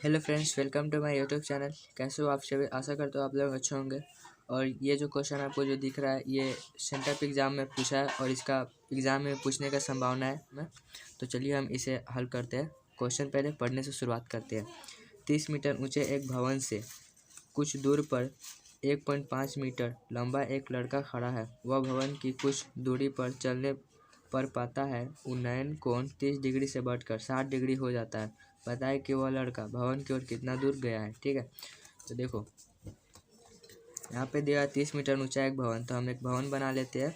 Hello friends, welcome to my YouTube channel. कैसे हो आप सभी? आशा करते हो आप लोग अच्छे होंगे। और ये जो क्वेश्चन आपको जो दिख रहा है ये सेंटर एग्ज़ाम में पूछा है और इसका एग्ज़ाम में पूछने का संभावना है ना। तो चलिए हम इसे हल करते हैं। क्वेश्चन पहले पढ़ने से शुरुआत करते हैं। 30 मीटर ऊंचे एक भवन से कुछ दूर पर 1.5 मीटर लंबा एक लड़का खड़ा है। वह भवन की कुछ दूरी पर चलने पर पाता है उन्नयन कोण 30 डिग्री से बढ़कर 60 डिग्री हो जाता है। बताए कि वह लड़का भवन की ओर कितना दूर गया है। ठीक है, तो देखो यहाँ पे दिया 30 मीटर ऊंचा एक भवन, तो हम एक भवन बना लेते हैं।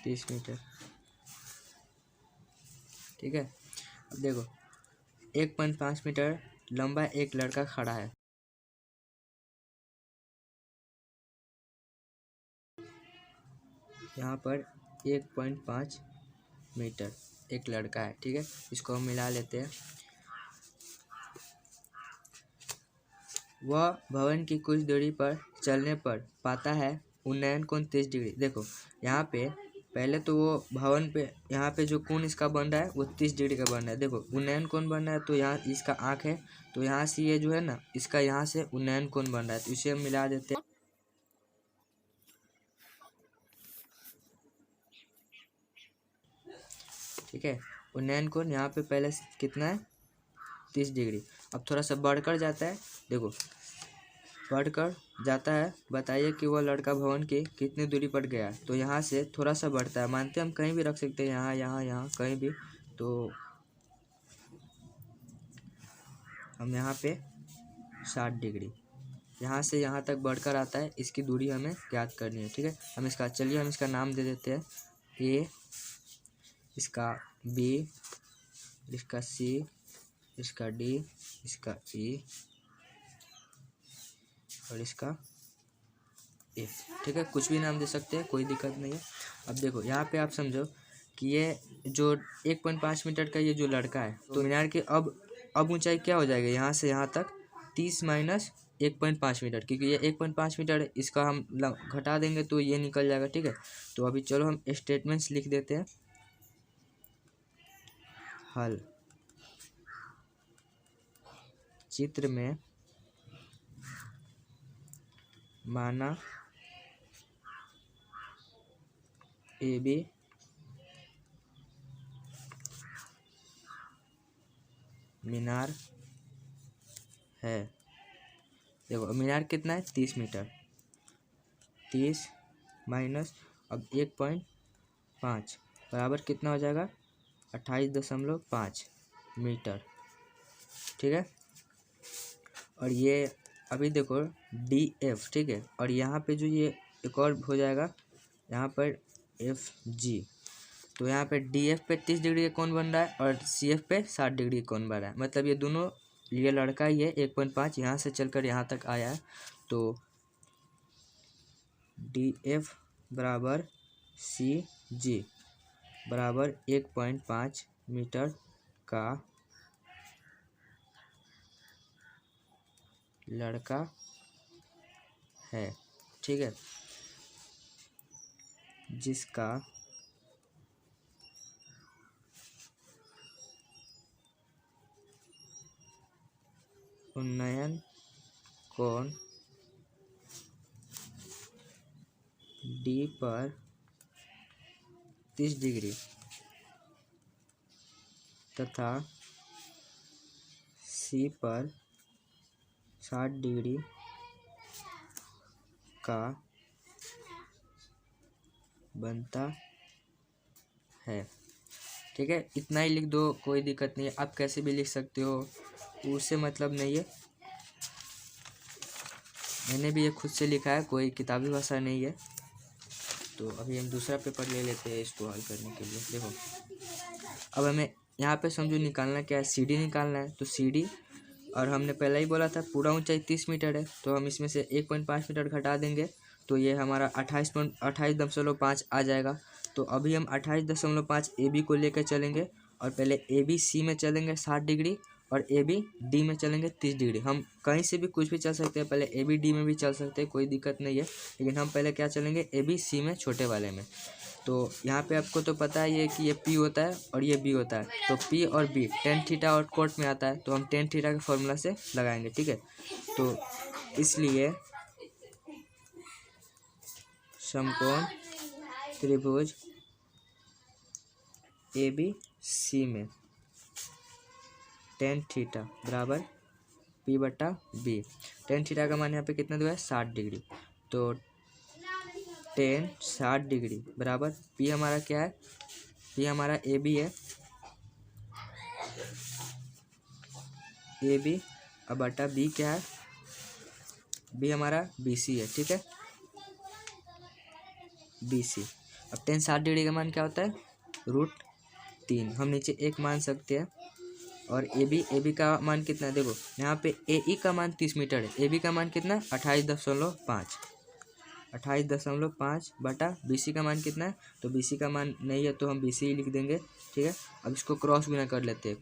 तीस मीटर, ठीक है। अब देखो 1.5 मीटर लंबा एक लड़का खड़ा है। यहाँ पर 1.5 मीटर एक लड़का है, ठीक है। इसको हम मिला लेते हैं। वह भवन की कुछ दूरी पर चलने पर पाता है उन्नयन कोण 30 डिग्री। देखो यहाँ पे पहले तो वो भवन पे यहाँ पे जो कोण इसका बन रहा है वो 30 डिग्री का बन रहा है। देखो उन्नयन कोण बन रहा है तो यहाँ इसका आँख है, तो यहाँ से ये जो है ना इसका यहाँ से उन्नयन कोण बन रहा है, तो इसे हम मिला देते हैं। ठीक है, उन्नयन कोण यहाँ पे पहले कितना है 30 डिग्री। अब थोड़ा सा बढ़कर जाता है, देखो बढ़कर जाता है। बताइए कि वह लड़का भवन की कितनी दूरी पर गया। तो यहाँ से थोड़ा सा बढ़ता है, मानते हैं हम कहीं भी रख सकते हैं, यहाँ यहाँ यहाँ कहीं भी। तो हम यहाँ पे 60 डिग्री यहाँ से यहाँ तक बढ़कर आता है, इसकी दूरी हमें ज्ञात करनी है। ठीक है, हम इसका नाम दे देते हैं ए, इसका बी, इसका सी, इसका डी, इसका ई और इसका ए। ठीक है, कुछ भी नाम दे सकते हैं, कोई दिक्कत नहीं है। अब देखो यहाँ पे आप समझो कि ये जो 1.5 मीटर का ये जो लड़का है, तो मीनार की अब ऊंचाई क्या हो जाएगा यहाँ से यहाँ तक 30 माइनस 1.5 मीटर, क्योंकि ये 1.5 मीटर है, इसका हम घटा देंगे तो ये निकल जाएगा। ठीक है, तो अभी चलो हम स्टेटमेंट्स लिख देते हैं। हल चित्र में माना ए बी मीनार है। देखो मीनार कितना है 30 मीटर, 30 माइनस अब 1.5 बराबर कितना हो जाएगा 28.5 मीटर। ठीक है, और ये अभी देखो डी एफ, ठीक है। और यहाँ पे जो ये एक और हो जाएगा यहाँ पर एफ जी, तो यहाँ पे डी एफ पे 30 डिग्री का कोण बन रहा है और सी एफ पे 60 डिग्री का कोण बन रहा है। मतलब ये दोनों, ये लड़का ही है 1.5 यहाँ से चलकर यहाँ तक आया है, तो डी एफ बराबर सी जी बराबर 1.5 मीटर का लड़का है। ठीक है, जिसका उन्नयन कोण डी पर 30 डिग्री तथा सी पर 60 डिग्री का बनता है। ठीक है, इतना ही लिख दो, कोई दिक्कत नहीं है। आप कैसे भी लिख सकते हो, उससे मतलब नहीं है। मैंने भी ये खुद से लिखा है, कोई किताबी भाषा नहीं है। तो अभी हम दूसरा पेपर ले लेते हैं इसको हल करने के लिए। देखो अब हमें यहाँ पे समझो निकालना क्या है, सी डी निकालना है। तो सी डी, और हमने पहले ही बोला था पूरा ऊंचाई 30 मीटर है, तो हम इसमें से 1.5 मीटर घटा देंगे तो ये हमारा 28.5 आ जाएगा। तो अभी हम 28.5 ए बी को लेकर चलेंगे और पहले ए बी सी में चलेंगे 60 डिग्री और ए बी डी में चलेंगे 30 डिग्री। हम कहीं से भी कुछ भी चल सकते हैं, पहले ए बी डी में भी चल सकते हैं, कोई दिक्कत नहीं है, लेकिन हम पहले क्या चलेंगे ए बी सी में, छोटे वाले में। तो यहाँ पे आपको तो पता ही है कि ये पी होता है और ये बी होता है, तो पी और बी टेन थीटा और कोट में आता है, तो हम टेन थीटा के फॉर्मूला से लगाएंगे, ठीक है। तो इसलिए समकोण त्रिभुज ए बी सी में टेन थीटा बराबर पी बटा बी। टेन थीटा का मान यहाँ पे कितना दिया है 60 डिग्री, तो टेन 60 डिग्री बराबर पी हमारा क्या है, पी हमारा ए बी है, ए बी अब बटा बी क्या है, बी हमारा बी सी है, ठीक है, बी सी। अब टेन 60 डिग्री का मान क्या होता है √3, हम नीचे 1 मान सकते हैं। और ए बी का मान कितना है, देखो यहाँ पे ए ई का मान 30 मीटर है, ए बी का मान कितना है 28.5 बटा बी सी का मान कितना है, तो बी सी का मान नहीं है तो हम बी सी ही लिख देंगे, ठीक है। अब इसको क्रॉस गुना कर लेते हैं,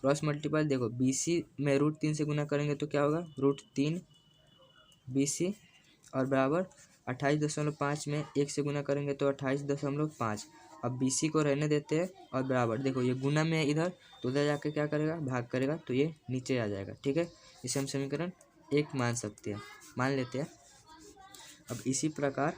क्रॉस मल्टीपल, देखो बी सी में √3 से गुना करेंगे तो क्या होगा √3 बी सी, और बराबर 28.5 में 1 से गुना करेंगे तो 28.5। अब बी सी को रहने देते हैं, और बराबर देखो ये गुना में है इधर, तो उधर जाके क्या करेगा भाग करेगा, तो ये नीचे आ जाएगा, ठीक है। इसे हम समीकरण 1 मान सकते हैं, मान लेते हैं। अब इसी प्रकार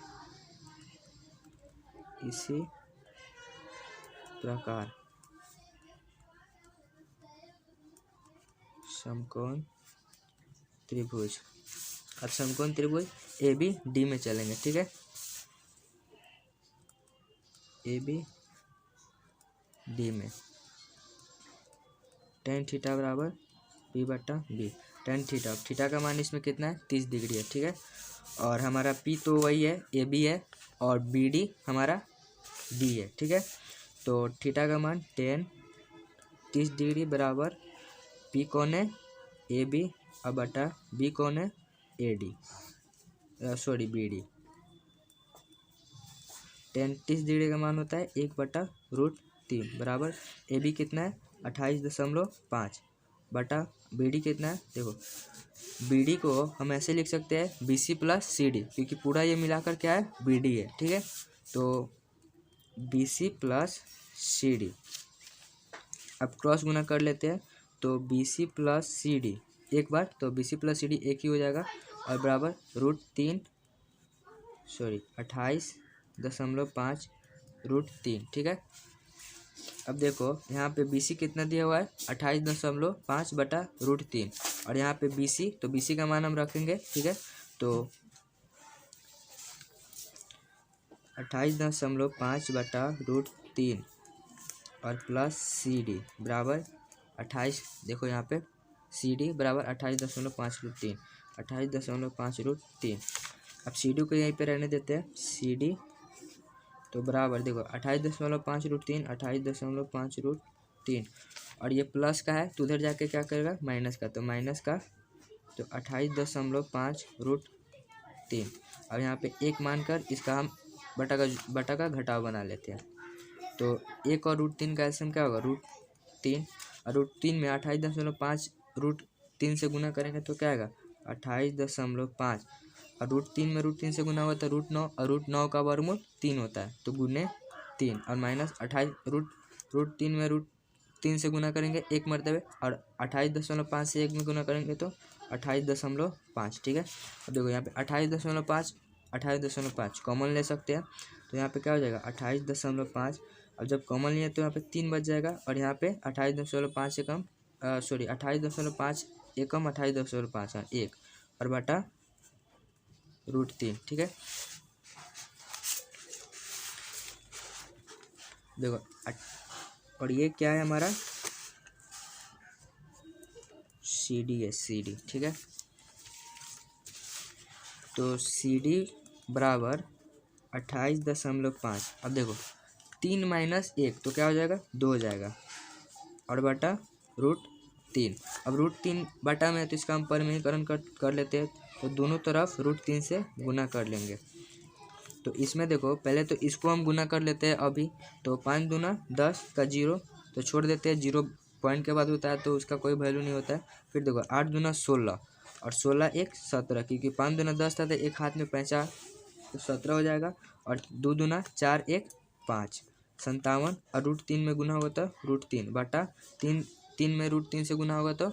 समकोण त्रिभुज, अब समकोण त्रिभुज ए बी डी में चलेंगे, ठीक है, ए बी डी में टेन थीटा बराबर पी बटा बी। टेन थीटा, थीटा का मान इसमें कितना है 30 डिग्री है, ठीक है। और हमारा पी तो वही है ए बी है, और बी डी हमारा डी है, ठीक है। तो थीटा का मान 30 डिग्री बराबर पी कौन है ए बी अब बटा बी कौन है A D, sorry B D. 30 degree का मान होता है 1/√3 बराबर ए बी कितना है 28.5 बटा बी डी कितना है, देखो बी डी को हम ऐसे लिख सकते हैं B C plus C D, क्योंकि पूरा ये मिलाकर क्या है बी डी है, ठीक है। तो B C plus C D, अब क्रॉस गुना कर लेते हैं, तो B C plus C D एक बार, तो B C plus C D एक ही हो जाएगा, और बराबर √3 28.5 ठीक है। अब देखो यहाँ पे बी सी कितना दिया हुआ है 28.5 बटा √3, और यहाँ पे बी सी, तो बी सी का मान हम रखेंगे, ठीक है। तो 28.5 बटा √3 और प्लस सी डी बराबर 28, देखो यहाँ पे सी डी बराबर 28.5 √3। अब सी डी को यहीं पे रहने देते हैं, सी डी तो बराबर देखो 28.5 √3 और ये प्लस का है तो उधर जाके क्या करेगा माइनस का, तो माइनस का तो 28.5 √3। अब यहाँ पे 1 मानकर इसका हम बटा का घटाव बना लेते हैं, तो 1 और √3 का एलसीएम क्या होगा √3, और √3 में 28.5 √3 से गुना करेंगे तो क्या आएगा 28.5, और √3 में √3 से गुना हुआ तो √9, और √9 का वर्गमूल 3 होता है तो गुने 3, और माइनस 28 √3 में √3 से गुना करेंगे 1 मरतबे, और 28.5 से 1 में गुना करेंगे तो 28.5, ठीक है। अब देखो यहाँ पे 28.5 कॉमन ले सकते हैं, तो यहाँ पे क्या हो जाएगा 28.5। अब जब कॉमन लिए तो यहाँ पे 3 बच जाएगा, और यहाँ पे 28.5 से कम 28.5 एक कम 28.5 1 और बटा √3, ठीक है। देखो और ये क्या है हमारा सी डी है, सी डी, ठीक है। तो सी डी बराबर 28.5। अब देखो 3 माइनस 1 तो क्या हो जाएगा 2 हो जाएगा, और बटा √3। अब √3 बटा में तो इसका हम परिमेयीकरण कर लेते हैं, तो दोनों तरफ √3 से गुना कर लेंगे। तो इसमें देखो पहले तो इसको हम गुना कर लेते हैं अभी, तो 5 दूना 10 का 0 तो छोड़ देते हैं, 0 पॉइंट के बाद होता है तो उसका कोई वैल्यू नहीं होता है। फिर देखो 8 दूना 16 और 16 एक 17, क्योंकि 5 दूना 10 था तो एक हाथ में 5 तो 17 हो जाएगा। और 2 दूना 4 एक 5 57 और √3 में गुना होगा तो √3 बटा 3 में √3 से गुना होगा तो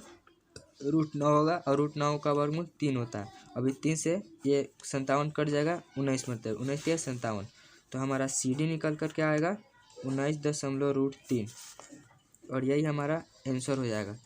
√9 होगा और √9 का वर्गमूल 3 होता है। अभी 3 से ये 57 कट जाएगा, 19 मतलब 19 के 57, तो हमारा CD निकल कर क्या आएगा 19.3 और यही हमारा आंसर हो जाएगा।